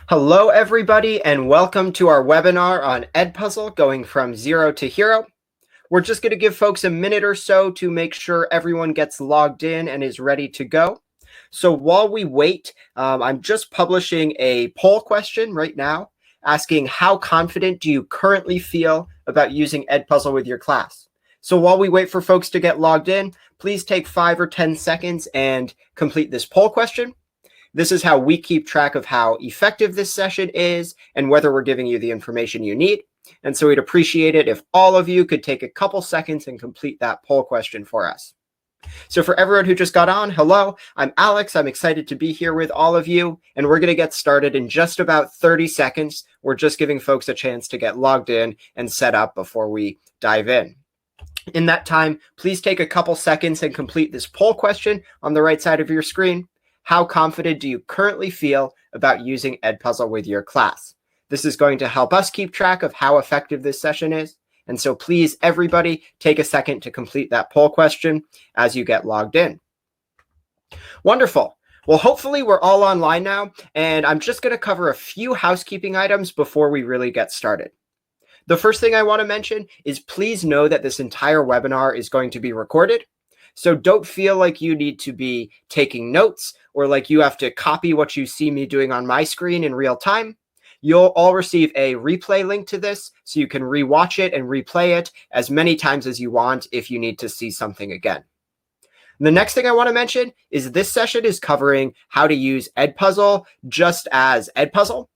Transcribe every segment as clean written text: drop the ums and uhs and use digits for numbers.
Hello, everybody, and welcome to our webinar on Edpuzzle, going from zero to hero. We're just going to give folks a minute or so to make sure everyone gets logged in and is ready to go. So while we wait, I'm just publishing a poll question right now, asking how confident do you currently feel about using Edpuzzle with your class? So while we wait for folks to get logged in, please take 5 or 10 seconds and complete this poll question. This is how we keep track of how effective this session is and whether we're giving you the information you need. And so we'd appreciate it if all of you could take a couple seconds and complete that poll question for us. So for everyone who just got on, hello, I'm Alex. I'm excited to be here with all of you, and we're going to get started in just about 30 seconds. We're just giving folks a chance to get logged in and set up before we dive in. In that time, please take a couple seconds and complete this poll question on the right side of your screen. How confident do you currently feel about using Edpuzzle with your class? This is going to help us keep track of how effective this session is. And so please, everybody, take a second to complete that poll question as you get logged in. Wonderful. Well, hopefully we're all online now, and I'm just going to cover a few housekeeping items before we really get started. The first thing I want to mention is please know that this entire webinar is going to be recorded. So don't feel like you need to be taking notes or like you have to copy what you see me doing on my screen in real time. You'll all receive a replay link to this so you can rewatch it and replay it as many times as you want if you need to see something again. The next thing I want to mention is this session is covering how to use Edpuzzle just as Edpuzzle.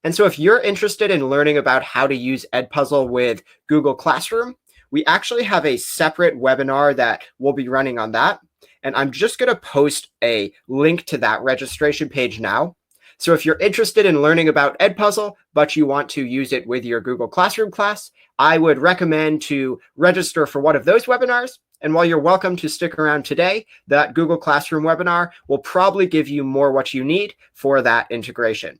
And so if you're interested in learning about how to use Edpuzzle with Google Classroom, we actually have a separate webinar that we'll be running on that. And I'm just going to post a link to that registration page now. So if you're interested in learning about Edpuzzle, but you want to use it with your Google Classroom class, I would recommend to register for one of those webinars. And while you're welcome to stick around today, that Google Classroom webinar will probably give you more what you need for that integration.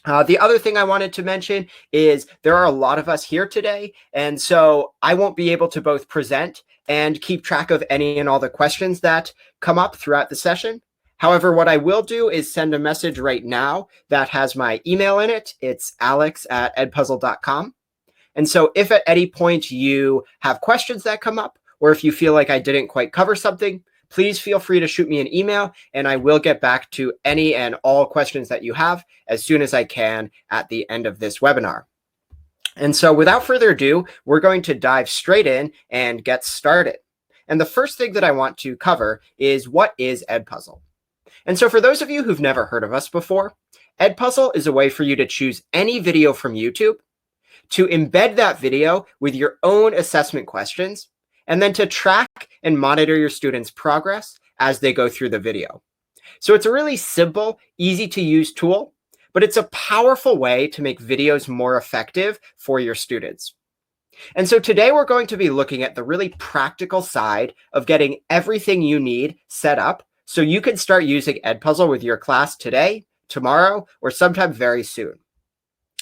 The other thing I wanted to mention is there are a lot of us here today, and so I won't be able to both present and keep track of any and all the questions that come up throughout the session. However, what I will do is send a message right now that has my email in it. It's alex@edpuzzle.com. And so if at any point you have questions that come up, or if you feel like I didn't quite cover something, please feel free to shoot me an email, and I will get back to any and all questions that you have as soon as I can at the end of this webinar. And so without further ado, we're going to dive straight in and get started. And the first thing that I want to cover is what is Edpuzzle? And so for those of you who've never heard of us before, Edpuzzle is a way for you to choose any video from YouTube, to embed that video with your own assessment questions, and then to track and monitor your students' progress as they go through the video. So it's a really simple, easy to use tool, but it's a powerful way to make videos more effective for your students. And so today we're going to be looking at the really practical side of getting everything you need set up so you can start using Edpuzzle with your class today, tomorrow, or sometime very soon.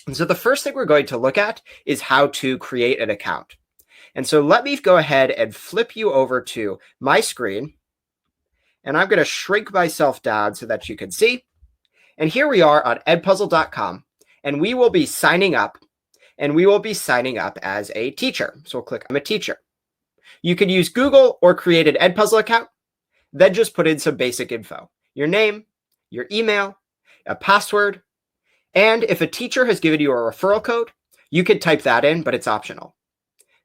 And so the first thing we're going to look at is how to create an account. And so let me go ahead and flip you over to my screen. And I'm going to shrink myself down so that you can see. And here we are on edpuzzle.com. And we will be signing up. And we will be signing up as a teacher. So we'll click I'm a teacher. You can use Google or create an Edpuzzle account. Then just put in some basic info. Your name, your email, a password. And if a teacher has given you a referral code, you can type that in, but it's optional.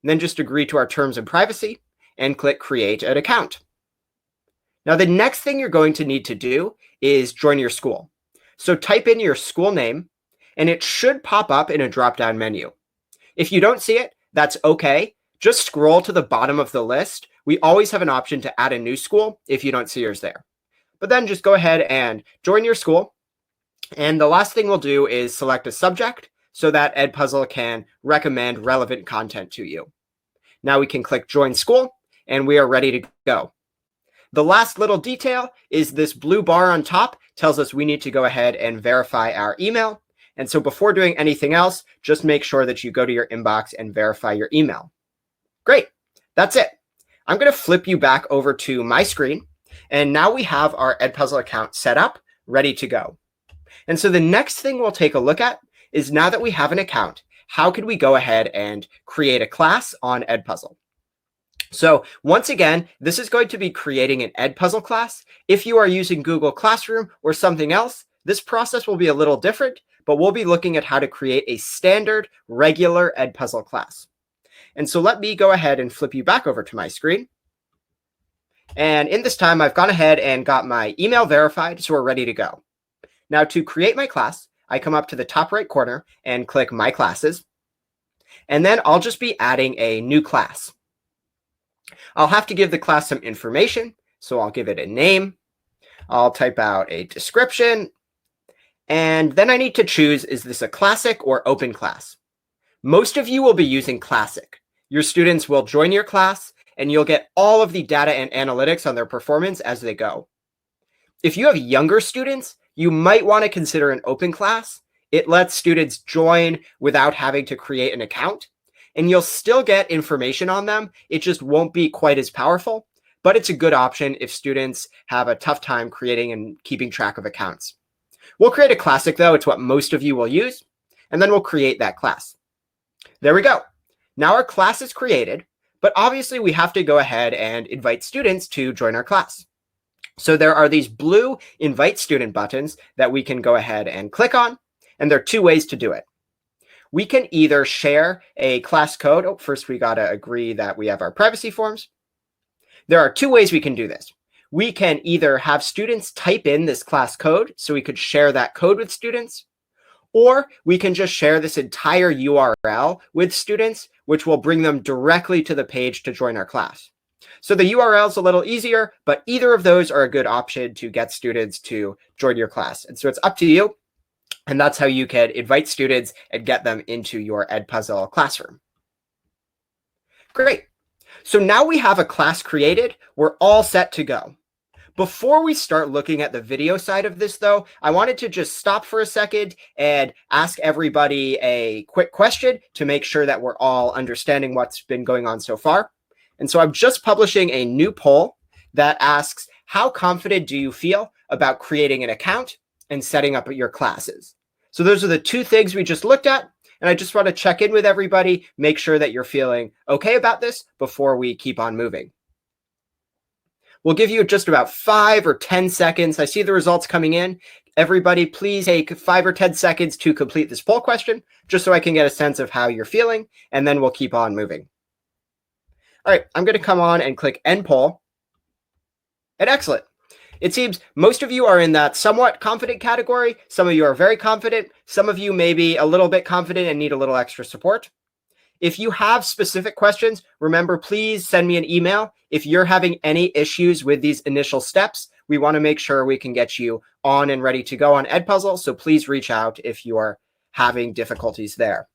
And then just agree to our terms and privacy and click create an account. Now, the next thing you're going to need to do is join your school. So type in your school name and it should pop up in a drop-down menu. If you don't see it, that's okay. Just scroll to the bottom of the list. We always have an option to add a new school if you don't see yours there. But then just go ahead and join your school. And the last thing we'll do is select a subject so that Edpuzzle can recommend relevant content to you. Now we can click Join School, and we are ready to go. The last little detail is this blue bar on top tells us we need to go ahead and verify our email. And so before doing anything else, just make sure that you go to your inbox and verify your email. Great, that's it. I'm going to flip you back over to my screen, and now we have our Edpuzzle account set up, ready to go. And so the next thing we'll take a look at is, now that we have an account, how could we go ahead and create a class on Edpuzzle? So once again, this is going to be creating an Edpuzzle class. If you are using Google Classroom or something else, this process will be a little different, but we'll be looking at how to create a standard, regular Edpuzzle class. And so let me go ahead and flip you back over to my screen. And in this time, I've gone ahead and got my email verified, so we're ready to go. Now, to create my class, I come up to the top right corner and click My Classes. And then I'll just be adding a new class. I'll have to give the class some information, so I'll give it a name. I'll type out a description. And then I need to choose, is this a classic or open class? Most of you will be using classic. Your students will join your class, and you'll get all of the data and analytics on their performance as they go. If you have younger students, you might want to consider an open class. It lets students join without having to create an account, and you'll still get information on them. It just won't be quite as powerful, but it's a good option if students have a tough time creating and keeping track of accounts. We'll create a classic though. It's what most of you will use, and then we'll create that class. There we go. Now our class is created, but obviously we have to go ahead and invite students to join our class. So there are these blue invite student buttons that we can go ahead and click on, and there are two ways to do it. We can either share a class code. Oh, first we got to agree that we have our privacy forms. There are two ways we can do this. We can either have students type in this class code, so we could share that code with students, or we can just share this entire URL with students, which will bring them directly to the page to join our class. So the URL is a little easier, but either of those are a good option to get students to join your class. And so it's up to you. And that's how you can invite students and get them into your Edpuzzle classroom. Great. So now we have a class created. We're all set to go. Before we start looking at the video side of this, though, I wanted to just stop for a second and ask everybody a quick question to make sure that we're all understanding what's been going on so far. And so I'm just publishing a new poll that asks, how confident do you feel about creating an account and setting up your classes? So those are the two things we just looked at. And I just want to check in with everybody, make sure that you're feeling okay about this before we keep on moving. We'll give you just about 5 or 10 seconds. I see the results coming in. Everybody, please take 5 or 10 seconds to complete this poll question, just so I can get a sense of how you're feeling, and then we'll keep on moving. All right, I'm going to come on and click End Poll. And excellent. It seems most of you are in that somewhat confident category. Some of you are very confident. Some of you may be a little bit confident and need a little extra support. If you have specific questions, remember, please send me an email. If you're having any issues with these initial steps, we want to make sure we can get you on and ready to go on Edpuzzle. So please reach out if you are having difficulties there.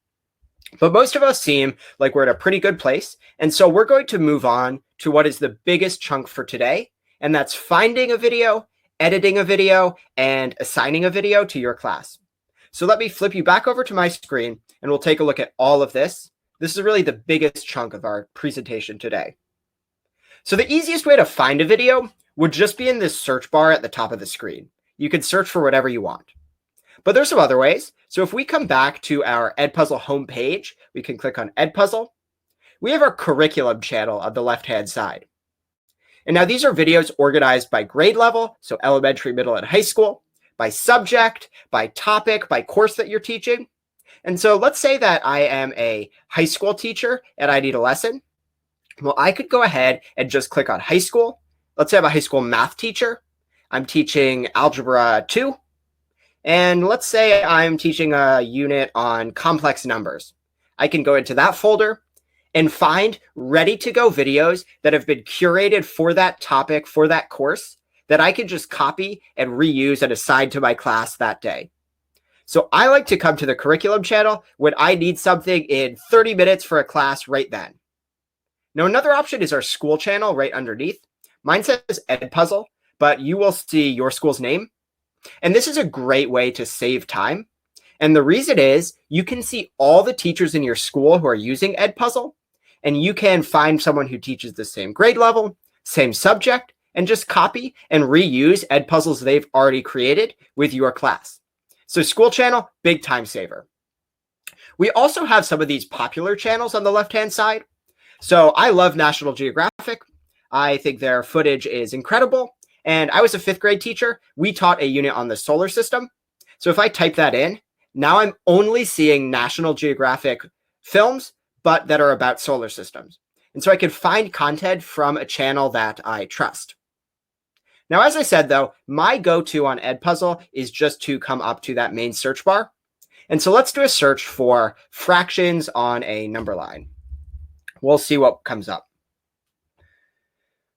But most of us seem like we're at a pretty good place. And so we're going to move on to what is the biggest chunk for today. And that's finding a video, editing a video, and assigning a video to your class. So let me flip you back over to my screen, and we'll take a look at all of this. This is really the biggest chunk of our presentation today. So the easiest way to find a video would just be in this search bar at the top of the screen. You can search for whatever you want. But there's some other ways. So if we come back to our Edpuzzle homepage, we can click on Edpuzzle. We have our curriculum channel on the left-hand side. And now these are videos organized by grade level, so elementary, middle, and high school, by subject, by topic, by course that you're teaching. And so let's say that I am a high school teacher and I need a lesson. Well, I could go ahead and just click on high school. Let's say I'm a high school math teacher. I'm teaching Algebra 2. And let's say I'm teaching a unit on complex numbers. I can go into that folder and find ready-to-go videos that have been curated for that topic, for that course, that I can just copy and reuse and assign to my class that day. So I like to come to the curriculum channel when I need something in 30 minutes for a class right then. Now, another option is our school channel right underneath. Mine says Edpuzzle, but you will see your school's name. And this is a great way to save time. And the reason is you can see all the teachers in your school who are using Edpuzzle, and you can find someone who teaches the same grade level, same subject, and just copy and reuse Edpuzzles they've already created with your class. So school channel, big time saver. We also have some of these popular channels on the left-hand side. So I love National Geographic. I think their footage is incredible. And I was a 5th grade teacher. We taught a unit on the solar system. So if I type that in, now I'm only seeing National Geographic films, but that are about solar systems. And so I can find content from a channel that I trust. Now, as I said, though, my go-to on Edpuzzle is just to come up to that main search bar. And so let's do a search for fractions on a number line. We'll see what comes up.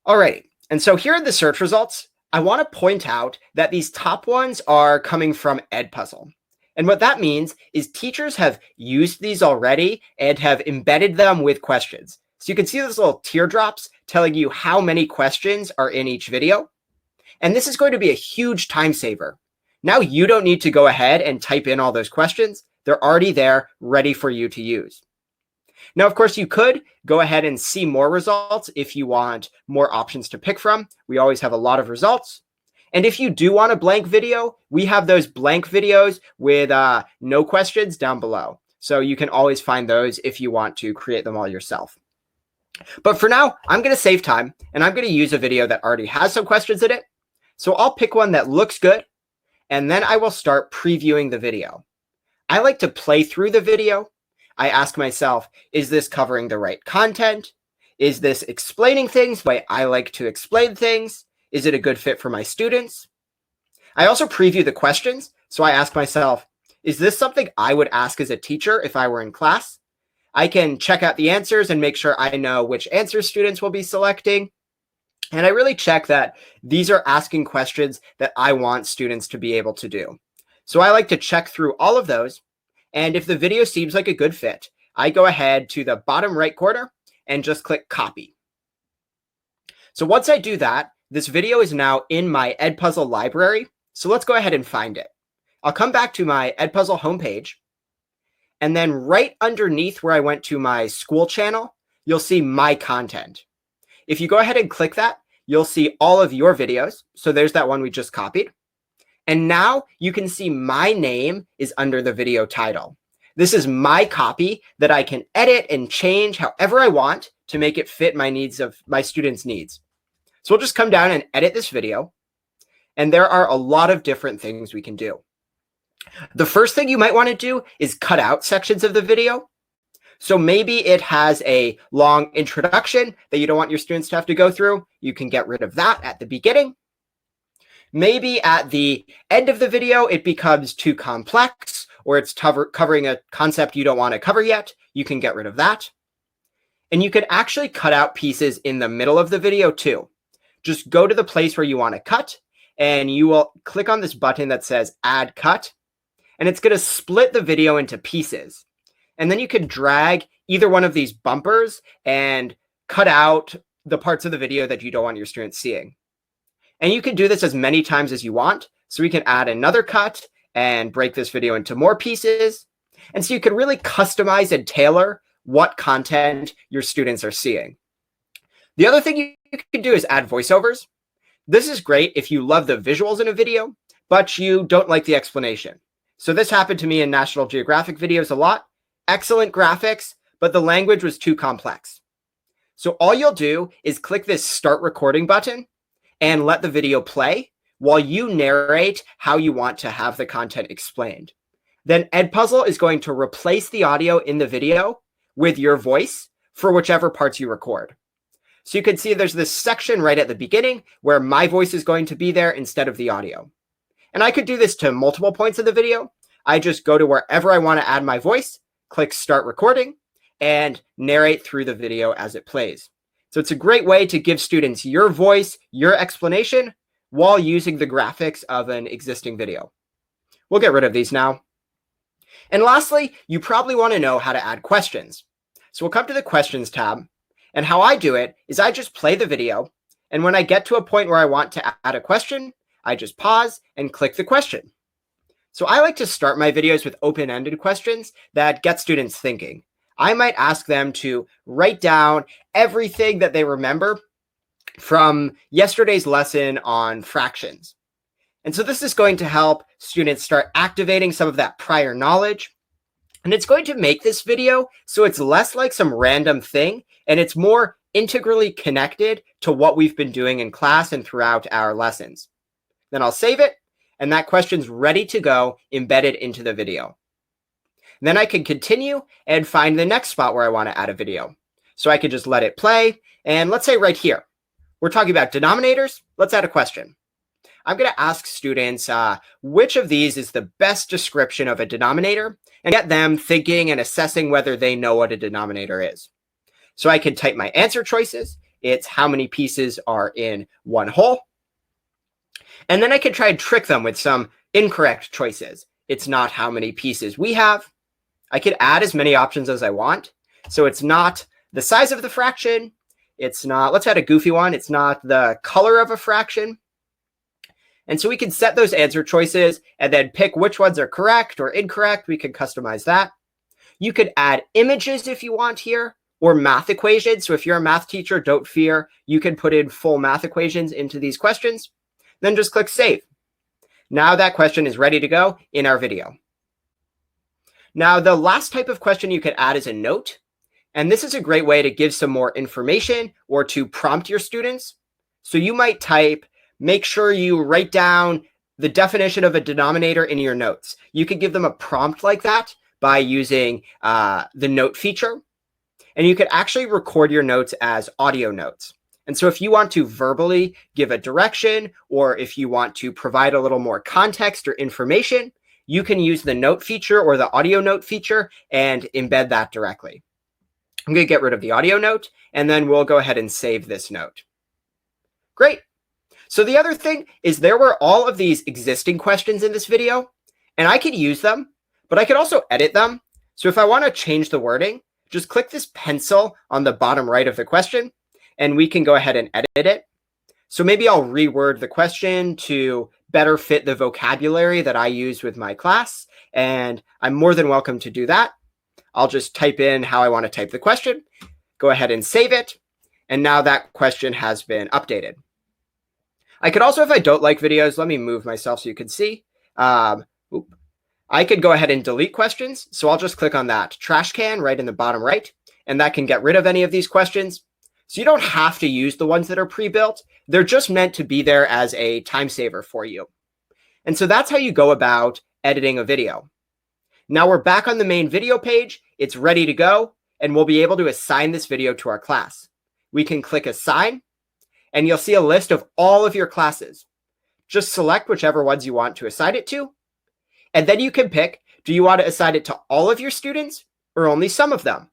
All right. And so here are the search results. I want to point out that these top ones are coming from Edpuzzle. And what that means is teachers have used these already and have embedded them with questions. So you can see those little teardrops telling you how many questions are in each video. And this is going to be a huge time saver. Now you don't need to go ahead and type in all those questions. They're already there, ready for you to use. Now, of course, you could go ahead and see more results if you want more options to pick from. We always have a lot of results. And if you do want a blank video, we have those blank videos with no questions down below. So you can always find those if you want to create them all yourself. But for now, I'm going to save time, and I'm going to use a video that already has some questions in it. So I'll pick one that looks good, and then I will start previewing the video. I like to play through the video. I ask myself, is this covering the right content? Is this explaining things the way I like to explain things? Is it a good fit for my students? I also preview the questions. So I ask myself, is this something I would ask as a teacher if I were in class? I can check out the answers and make sure I know which answers students will be selecting. And I really check that these are asking questions that I want students to be able to do. So I like to check through all of those. And if the video seems like a good fit, I go ahead to the bottom right corner and just click copy. So once I do that, this video is now in my Edpuzzle library. So let's go ahead and find it. I'll come back to my Edpuzzle homepage. And then right underneath where I went to my school channel, you'll see my content. If you go ahead and click that, you'll see all of your videos. So there's that one we just copied. And now you can see my name is under the video title. This is my copy that I can edit and change however I want to make it fit my needs of my students' needs. So we'll just come down and edit this video. And there are a lot of different things we can do. The first thing you might want to do is cut out sections of the video. So maybe it has a long introduction that you don't want your students to have to go through. You can get rid of that at the beginning. Maybe at the end of the video, it becomes too complex or it's covering a concept you don't want to cover yet. You can get rid of that. And you can actually cut out pieces in the middle of the video too. Just go to the place where you want to cut and you will click on this button that says Add Cut. And it's going to split the video into pieces. And then you can drag either one of these bumpers and cut out the parts of the video that you don't want your students seeing. And you can do this as many times as you want. So we can add another cut and break this video into more pieces. And so you can really customize and tailor what content your students are seeing. The other thing you can do is add voiceovers. This is great if you love the visuals in a video, but you don't like the explanation. So this happened to me in National Geographic videos a lot. Excellent graphics, but the language was too complex. So all you'll do is click this Start Recording button and let the video play while you narrate how you want to have the content explained. Then Edpuzzle is going to replace the audio in the video with your voice for whichever parts you record. So you can see there's this section right at the beginning where my voice is going to be there instead of the audio. And I could do this to multiple points of the video. I just go to wherever I want to add my voice, click Start Recording, and narrate through the video as it plays. So it's a great way to give students your voice, your explanation, while using the graphics of an existing video. We'll get rid of these now. And lastly, you probably want to know how to add questions. So we'll come to the Questions tab. And how I do it is I just play the video. And when I get to a point where I want to add a question, I just pause and click the question. So I like to start my videos with open-ended questions that get students thinking. I might ask them to write down everything that they remember from yesterday's lesson on fractions. And so this is going to help students start activating some of that prior knowledge. And it's going to make this video so it's less like some random thing, and it's more integrally connected to what we've been doing in class and throughout our lessons. Then I'll save it, and that question's ready to go, embedded into the video. And then I can continue and find the next spot where I want to add a video. So I could just let it play, and let's say right here, we're talking about denominators. Let's add a question. I'm going to ask students which of these is the best description of a denominator, and get them thinking and assessing whether they know what a denominator is. So I can type my answer choices. It's how many pieces are in one whole. And then I can try and trick them with some incorrect choices. It's not how many pieces we have. I could add as many options as I want. So it's not the size of the fraction. It's not, let's add a goofy one. It's not the color of a fraction. And so we can set those answer choices and then pick which ones are correct or incorrect. We can customize that. You could add images if you want here, or math equations. So if you're a math teacher, don't fear. You can put in full math equations into these questions. Then just click save. Now that question is ready to go in our video. Now the last type of question you could add is a note. And this is a great way to give some more information or to prompt your students. So you might type, make sure you write down the definition of a denominator in your notes. You could give them a prompt like that by using the note feature. And you could actually record your notes as audio notes. And so if you want to verbally give a direction, or if you want to provide a little more context or information, you can use the note feature or the audio note feature and embed that directly. I'm going to get rid of the audio note, and then we'll go ahead and save this note. Great. So the other thing is there were all of these existing questions in this video, and I could use them, but I could also edit them. So if I want to change the wording, just click this pencil on the bottom right of the question, and we can go ahead and edit it. So maybe I'll reword the question to better fit the vocabulary that I use with my class, and I'm more than welcome to do that. I'll just type in how I want to type the question, go ahead and save it, and now that question has been updated. I could also, if I don't like videos, let me move myself so you can see. I could go ahead and delete questions. So I'll just click on that trash can right in the bottom right, and that can get rid of any of these questions. So you don't have to use the ones that are pre-built. They're just meant to be there as a time saver for you. And so that's how you go about editing a video. Now we're back on the main video page. It's ready to go, and we'll be able to assign this video to our class. We can click assign, and you'll see a list of all of your classes. Just select whichever ones you want to assign it to. And then you can pick, do you want to assign it to all of your students or only some of them?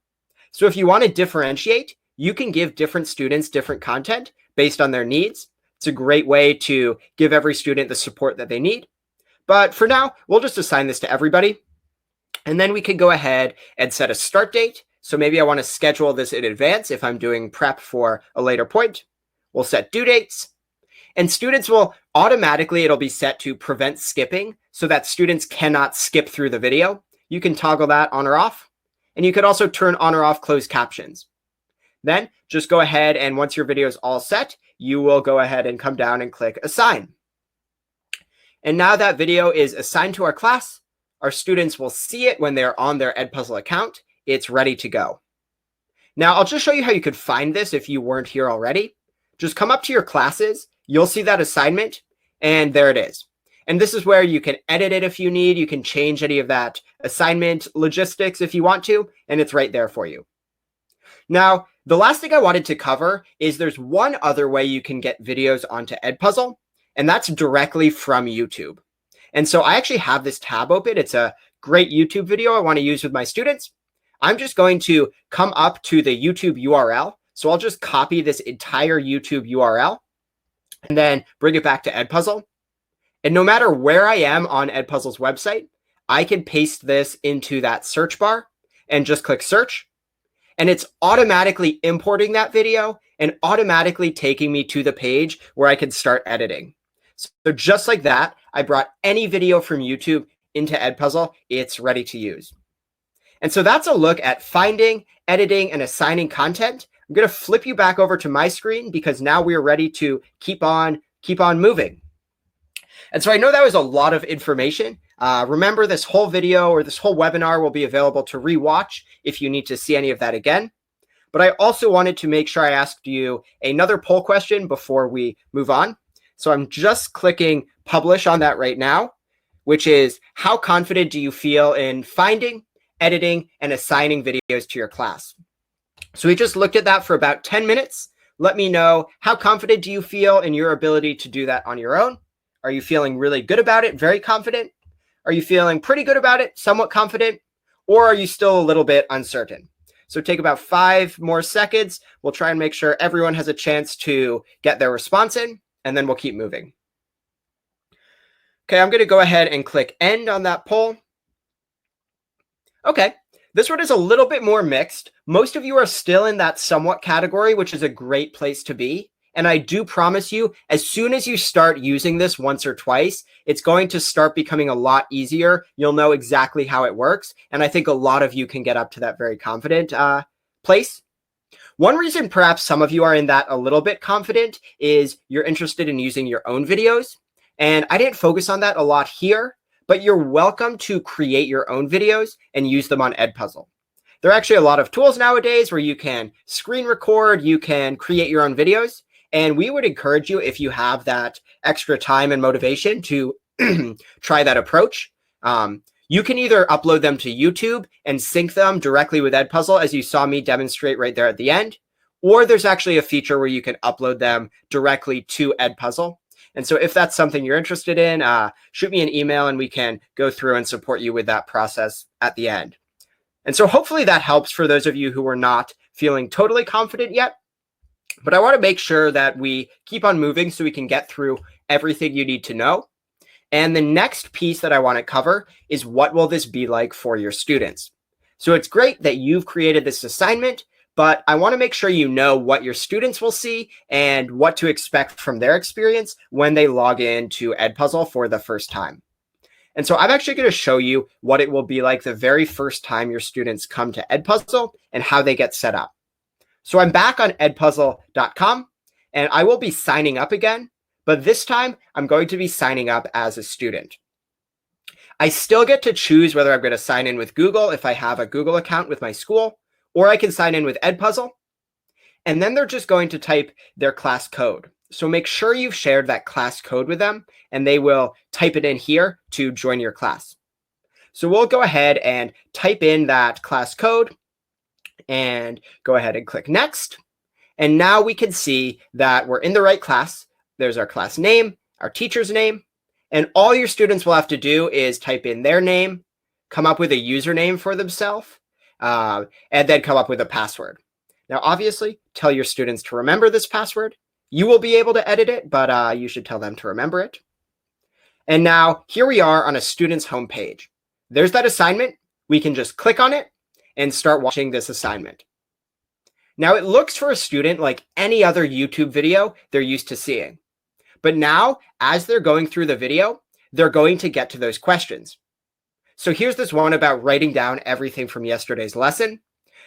So if you want to differentiate, you can give different students different content based on their needs. It's a great way to give every student the support that they need. But for now, we'll just assign this to everybody. And then we can go ahead and set a start date. So maybe I want to schedule this in advance if I'm doing prep for a later point. We'll set due dates. And students will automatically, it'll be set to prevent skipping so that students cannot skip through the video. You can toggle that on or off. And you could also turn on or off closed captions. Then just go ahead, and once your video is all set, you will go ahead and come down and click assign. And now that video is assigned to our class, our students will see it when they're on their Edpuzzle account. It's ready to go. Now I'll just show you how you could find this if you weren't here already. Just come up to your classes. You'll see that assignment, and there it is. And this is where you can edit it if you need. You can change any of that assignment logistics if you want to, and it's right there for you. Now, the last thing I wanted to cover is there's one other way you can get videos onto Edpuzzle, and that's directly from YouTube. And so I actually have this tab open. It's a great YouTube video I want to use with my students. I'm just going to come up to the YouTube URL. So I'll just copy this entire YouTube URL and then bring it back to Edpuzzle. And no matter where I am on Edpuzzle's website, I can paste this into that search bar and just click search. And it's automatically importing that video and automatically taking me to the page where I can start editing. So just like that, I brought any video from YouTube into Edpuzzle. It's ready to use. And so that's a look at finding, editing, and assigning content. I'm going to flip you back over to my screen because now we are ready to keep on moving. And so I know that was a lot of information. Remember, this whole video or this whole webinar will be available to rewatch if you need to see any of that again. But I also wanted to make sure I asked you another poll question before we move on. So I'm just clicking publish on that right now, which is, how confident do you feel in finding, editing, and assigning videos to your class? So we just looked at that for about 10 minutes. Let me know, how confident do you feel in your ability to do that on your own? Are you feeling really good about it, very confident? Are you feeling pretty good about it, somewhat confident? Or are you still a little bit uncertain? So take about 5 more seconds. We'll try and make sure everyone has a chance to get their response in, and then we'll keep moving. Okay, I'm going to go ahead and click end on that poll. Okay, this one is a little bit more mixed. Most of you are still in that somewhat category, which is a great place to be. And I do promise you, as soon as you start using this once or twice, it's going to start becoming a lot easier. You'll know exactly how it works. And I think a lot of you can get up to that very confident place. One reason perhaps some of you are in that a little bit confident is you're interested in using your own videos. And I didn't focus on that a lot here, but you're welcome to create your own videos and use them on Edpuzzle. There are actually a lot of tools nowadays where you can screen record, you can create your own videos. And we would encourage you, if you have that extra time and motivation, to try that approach. You can either upload them to YouTube and sync them directly with Edpuzzle, as you saw me demonstrate right there at the end, or there's actually a feature where you can upload them directly to Edpuzzle. And so if that's something you're interested in, shoot me an email and we can go through and support you with that process at the end. And so hopefully that helps for those of you who are not feeling totally confident yet. But I want to make sure that we keep on moving so we can get through everything you need to know. And the next piece that I want to cover is, what will this be like for your students? So it's great that you've created this assignment, but I want to make sure you know what your students will see and what to expect from their experience when they log into Edpuzzle for the first time. And so I'm actually going to show you what it will be like the very first time your students come to Edpuzzle and how they get set up. So I'm back on edpuzzle.com, and I will be signing up again, but this time I'm going to be signing up as a student. I still get to choose whether I'm going to sign in with Google if I have a Google account with my school, or I can sign in with Edpuzzle, and then they're just going to type their class code. So make sure you've shared that class code with them, and they will type it in here to join your class. So we'll go ahead and type in that class code, and go ahead and click next. And now we can see that we're in the right class. There's our class name, our teacher's name, and all your students will have to do is type in their name, come up with a username for themselves, and then come up with a password. Now, obviously, tell your students to remember this password. You will be able to edit it, but you should tell them to remember it. And now here we are on a student's homepage. There's that assignment. We can just click on it and start watching this assignment. Now it looks for a student like any other YouTube video they're used to seeing. But now, as they're going through the video, they're going to get to those questions. So here's this one about writing down everything from yesterday's lesson.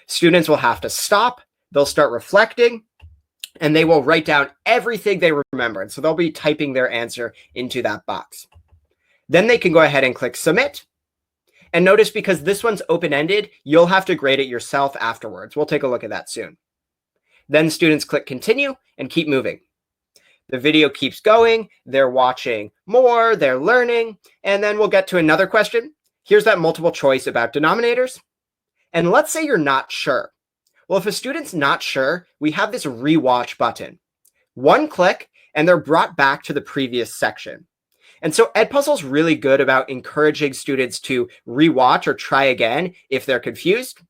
Students will have to stop, they'll start reflecting, and they will write down everything they remembered. So they'll be typing their answer into that box. Then they can go ahead and click submit. And notice, because this one's open-ended, you'll have to grade it yourself afterwards. We'll take a look at that soon. Then students click continue and keep moving. The video keeps going. They're watching more, they're learning, and then we'll get to another question. Here's that multiple choice about denominators. And let's say you're not sure. Well, if a student's not sure, we have this rewatch button. One click, and they're brought back to the previous section. And so Edpuzzle is really good about encouraging students to rewatch or try again if they're confused.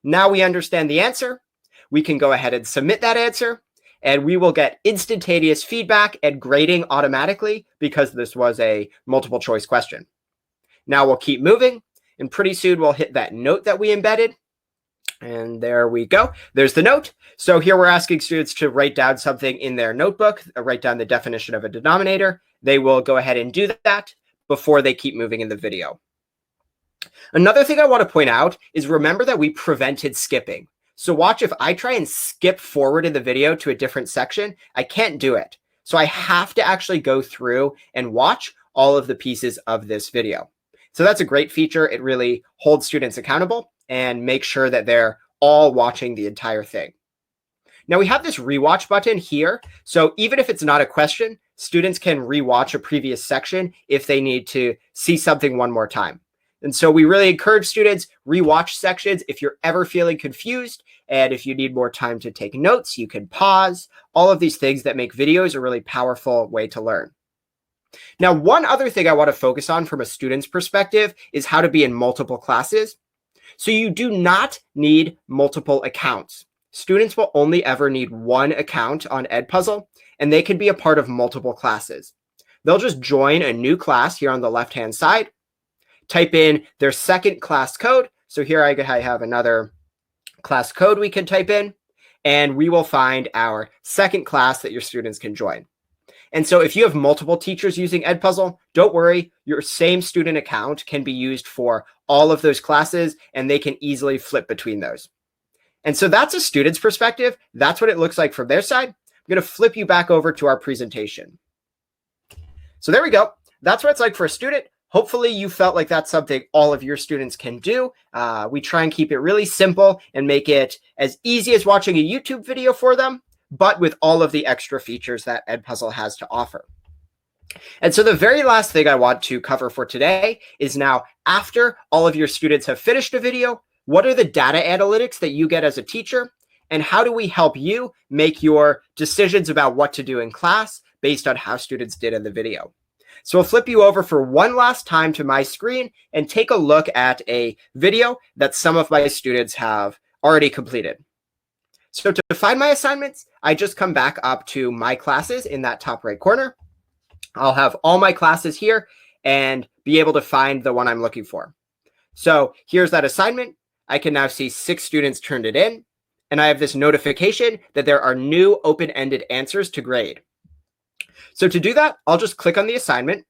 Now we understand the answer. We can go ahead and submit that answer, and we will get instantaneous feedback and grading automatically because this was a multiple choice question. Now we'll keep moving, and pretty soon we'll hit that note that we embedded. And there we go. There's the note. So here we're asking students to write down something in their notebook, write down the definition of a denominator. They will go ahead and do that before they keep moving in the video. Another thing I want to point out is, remember that we prevented skipping. So watch, if I try and skip forward in the video to a different section, I can't do it. So I have to actually go through and watch all of the pieces of this video. So that's a great feature. It really holds students accountable and makes sure that they're all watching the entire thing. Now we have this rewatch button here. So even if it's not a question, students can rewatch a previous section if they need to see something one more time. And so we really encourage students rewatch sections if you're ever feeling confused. And if you need more time to take notes, you can pause. All of these things that make videos a really powerful way to learn. Now, one other thing I want to focus on from a student's perspective is how to be in multiple classes. So you do not need multiple accounts. Students will only ever need one account on Edpuzzle, and they can be a part of multiple classes. They'll just join a new class here on the left-hand side, type in their second class code. So here I have another class code we can type in, and we will find our second class that your students can join. And so if you have multiple teachers using Edpuzzle, don't worry, your same student account can be used for all of those classes, and they can easily flip between those. And so that's a student's perspective. That's what it looks like from their side. I'm going to flip you back over to our presentation. So there we go. That's what it's like for a student. Hopefully you felt like that's something all of your students can do. We try and keep it really simple and make it as easy as watching a YouTube video for them, but with all of the extra features that Edpuzzle has to offer. And so the very last thing I want to cover for today is now, after all of your students have finished a video, what are the data analytics that you get as a teacher? And how do we help you make your decisions about what to do in class based on how students did in the video? So I'll flip you over for one last time to my screen and take a look at a video that some of my students have already completed. So to find my assignments, I just come back up to my classes in that top right corner. I'll have all my classes here and be able to find the one I'm looking for. So here's that assignment. I can now see 6 students turned it in, and I have this notification that there are new open-ended answers to grade. So to do that, I'll just click on the assignment,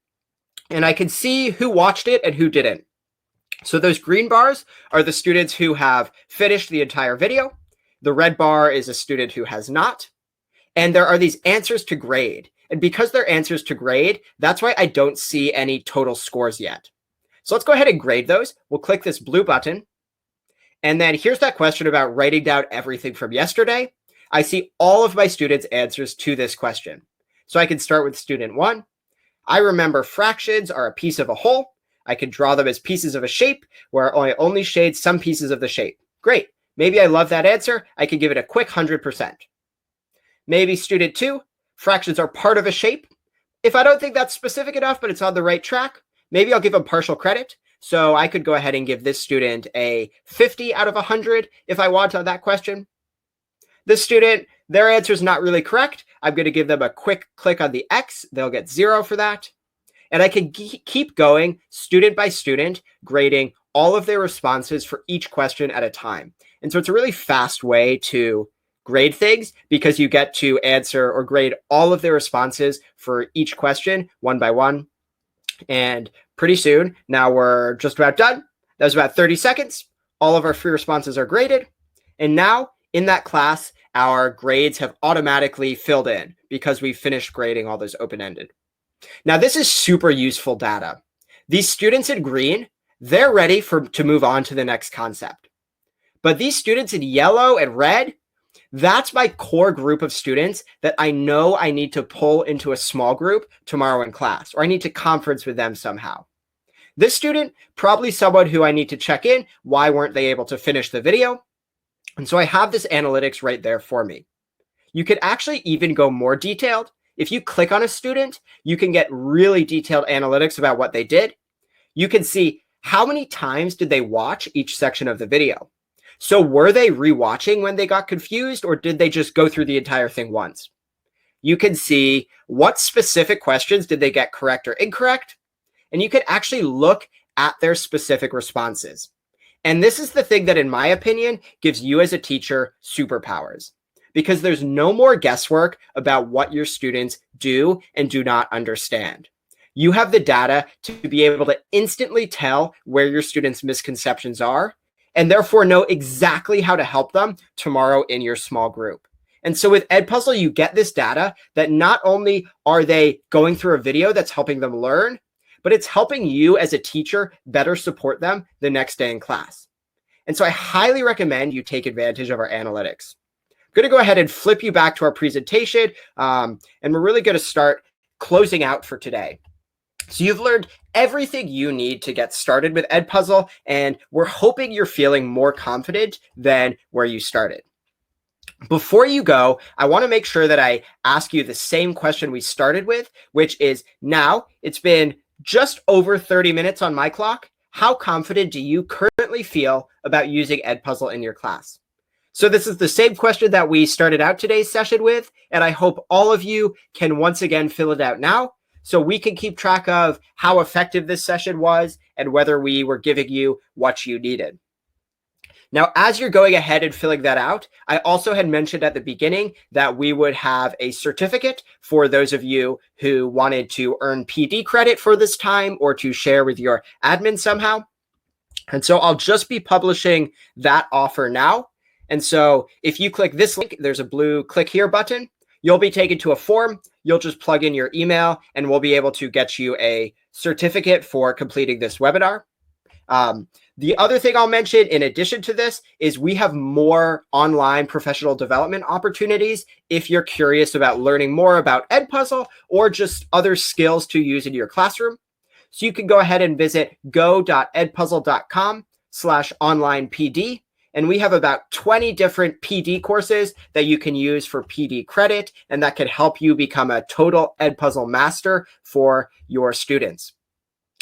and I can see who watched it and who didn't. So those green bars are the students who have finished the entire video. The red bar is a student who has not. And there are these answers to grade. And because they're answers to grade, that's why I don't see any total scores yet. So let's go ahead and grade those. We'll click this blue button. And then here's that question about writing down everything from yesterday. I see all of my students' answers to this question. So I can start with student 1. I remember fractions are a piece of a whole. I can draw them as pieces of a shape where I only shade some pieces of the shape. Great. Maybe I love that answer. I can give it a quick 100%. Maybe student 2, fractions are part of a shape. If I don't think that's specific enough, but it's on the right track, maybe I'll give them partial credit. So I could go ahead and give this student a 50 out of 100 if I want on that question. This student, their answer is not really correct. I'm going to give them a quick click on the X. They'll get 0 for that. And I can keep going student by student, grading all of their responses for each question at a time. And so it's a really fast way to grade things because you get to answer or grade all of their responses for each question one by one. And pretty soon, now we're just about done. That was about 30 seconds. All of our free responses are graded. And now in that class, our grades have automatically filled in because we've finished grading all those open-ended. Now, this is super useful data. These students in green, they're ready to move on to the next concept. But these students in yellow and red, that's my core group of students that I know I need to pull into a small group tomorrow in class, or I need to conference with them somehow. This student, probably someone who I need to check in. Why weren't they able to finish the video? And so I have this analytics right there for me. You could actually even go more detailed. If you click on a student, you can get really detailed analytics about what they did. You can see how many times did they watch each section of the video. So were they rewatching when they got confused, or did they just go through the entire thing once? You can see what specific questions did they get correct or incorrect, and you can actually look at their specific responses. And this is the thing that, in my opinion, gives you as a teacher superpowers, because there's no more guesswork about what your students do and do not understand. You have the data to be able to instantly tell where your students' misconceptions are, and therefore know exactly how to help them tomorrow in your small group. And so with Edpuzzle, you get this data that not only are they going through a video that's helping them learn, but it's helping you as a teacher better support them the next day in class. And so I highly recommend you take advantage of our analytics. I'm going to go ahead and flip you back to our presentation, and we're really going to start closing out for today. So you've learned everything you need to get started with Edpuzzle, and we're hoping you're feeling more confident than where you started. Before you go, I want to make sure that I ask you the same question we started with, which is, now it's been just over 30 minutes on my clock. How confident do you currently feel about using Edpuzzle in your class? So this is the same question that we started out today's session with, and I hope all of you can once again fill it out now so we can keep track of how effective this session was and whether we were giving you what you needed. Now, as you're going ahead and filling that out, I also had mentioned at the beginning that we would have a certificate for those of you who wanted to earn PD credit for this time or to share with your admin somehow. And so I'll just be publishing that offer now. And so if you click this link, there's a blue click here button. You'll be taken to a form. You'll just plug in your email and we'll be able to get you a certificate for completing this webinar. The other thing I'll mention in addition to this is we have more online professional development opportunities if you're curious about learning more about Edpuzzle or just other skills to use in your classroom. So you can go ahead and visit go.edpuzzle.com/onlinepd. And we have about 20 different PD courses that you can use for PD credit, and that can help you become a total Edpuzzle master for your students.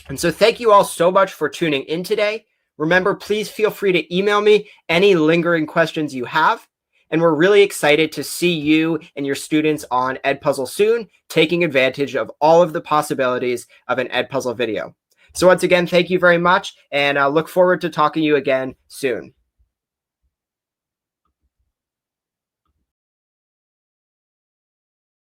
And so thank you all so much for tuning in today. Remember, please feel free to email me any lingering questions you have. And we're really excited to see you and your students on Edpuzzle soon, taking advantage of all of the possibilities of an Edpuzzle video. So once again, thank you very much, and I look forward to talking to you again soon.